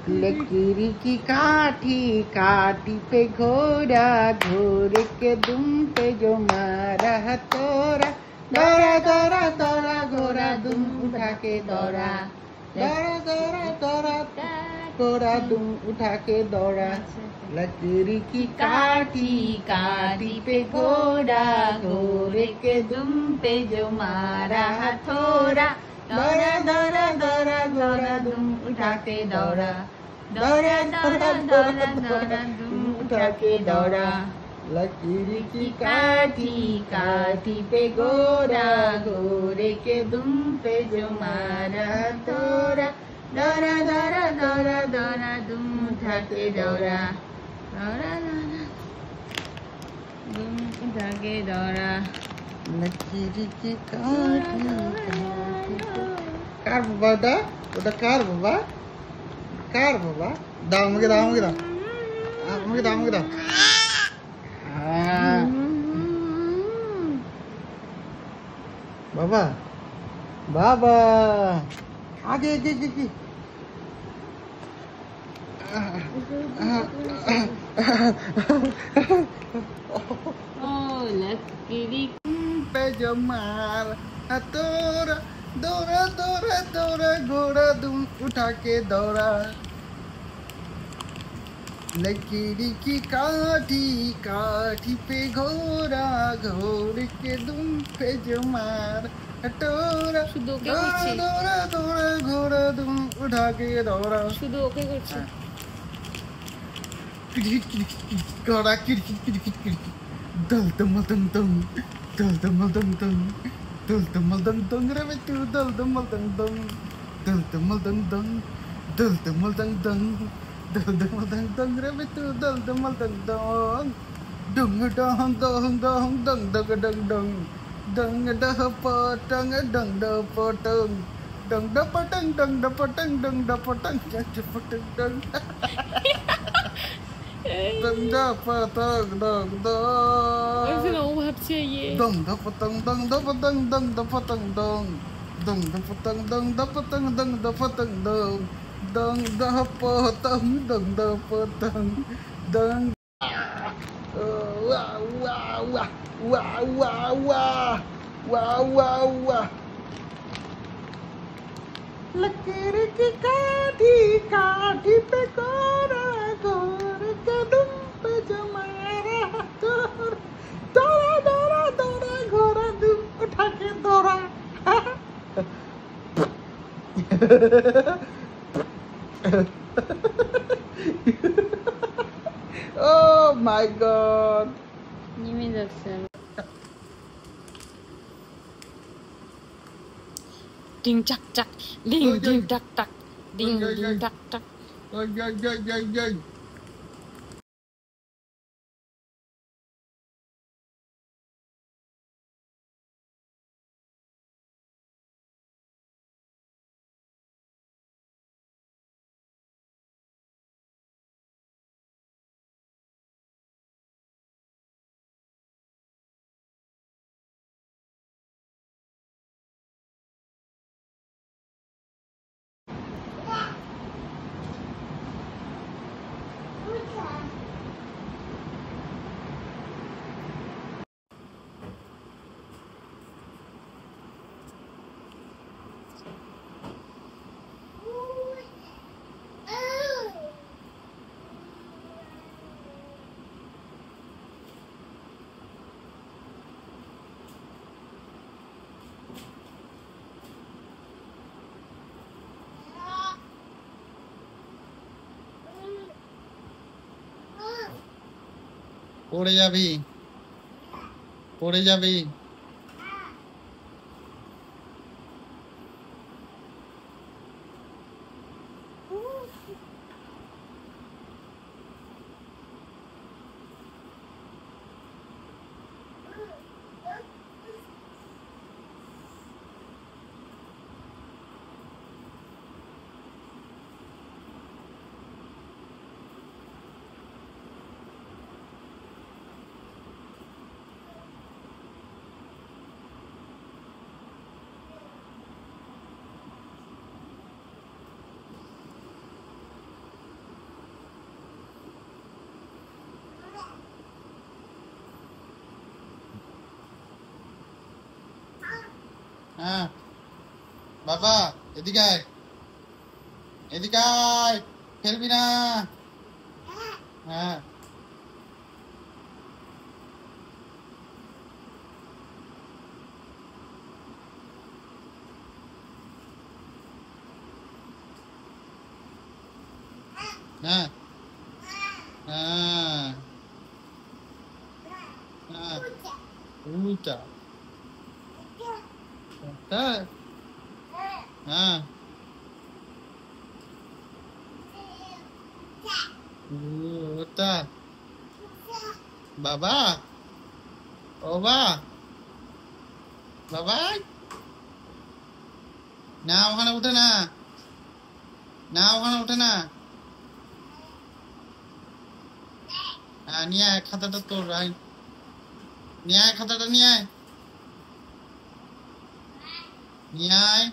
लकीरी की काठी काठी पे घोड़ा घोड़े के दुम पे जो मारा हथौड़ा दौड़ा दौड़ा दौड़ा घोड़ा दुम उठा के दौड़ा दौड़ा दौड़ा दौड़ा घोड़ा दुम उठा के दौड़ा लकीरी की काठी काठी पे घोड़ा घोड़े के दुम पे जो मारा हथौड़ा दौड़ा दौड़ा दौड़ा घोड़ा दुम उठा के दौड़ा दौड़ा दौड़ा दौड़ा दौड़ा दुम उठा के दौड़ा लकीरी की काठी काठी पे घोड़ा घोड़े के दुम पे जो मारा हथौड़ा दौड़ा दौड़ा दौड़ा दौड़ा दुम उठा के दौड़ा दौड़ा दौड़ा दुम उठा के दौड़ा लकीरी की काठी कार बाबा udah कार बाबा dalam kita बाबा आगे लकीरी पे जो मार हथौड़ा दौड़ा दौड़ा दौड़ा घोड़ा दुम उठा के दौड़ा लकीरी की काठी काठी पे घोड़ा घोड़े के दुम पे जो मार हथौड़ा दौड़ा दौड़ा दौड़ा घोड़ा दुम उठा के दौड़ा শুধু ওকে করছে ঘোড়া কিরকির দল দমল দম দম দল দমল দম দম dum dum dum dum ravitu dum dum dum dum dum dum dum dum dum dum dum dum dum dum dum dum ravitu dum dum dum dum dung dong dong dong dong dong dong dong dong da potong dong da potong dong da potong dong da potong dong da potong potong dong dong da potong dong dong ऐसे ना वो भापছে ये dong da potong dong da potong dong da potong dong dong da potong dong da potong dong da potong dong dong da potong dong da potong dong wah wah wah wah wah wah wah wah wah लकीर की काठी काठी पे घोड़ा घोड़े के दुम पे जो मारा हथौड़ा दौड़ा दौड़ा दौड़ा घोड़ा दुम उठा के दौड़ा Oh my god 님이 됐어요 ding chắc chắc ding ding tak tak ding ding tak tak পড়ে যাবি হ্যাঁ বাবা এদিকে আয় এদিকে আয় খেলবি না হ্যাঁ হ্যাঁ হ্যাঁ হ্যাঁ উল্টা হ্যাঁ হ্যাঁ ওটা বাবা ও বাবা না ওখানে উঠে না না ওখানে উঠে না হ্যাঁ নিয়ে আয় খাতাটা তোর ভাই নিয়ে আয় খাতাটা নিয়ে আয় নিয়ে আয়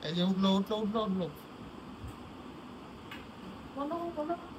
এই যে উঠলো উঠলো উঠলো উঠলো বলো বলো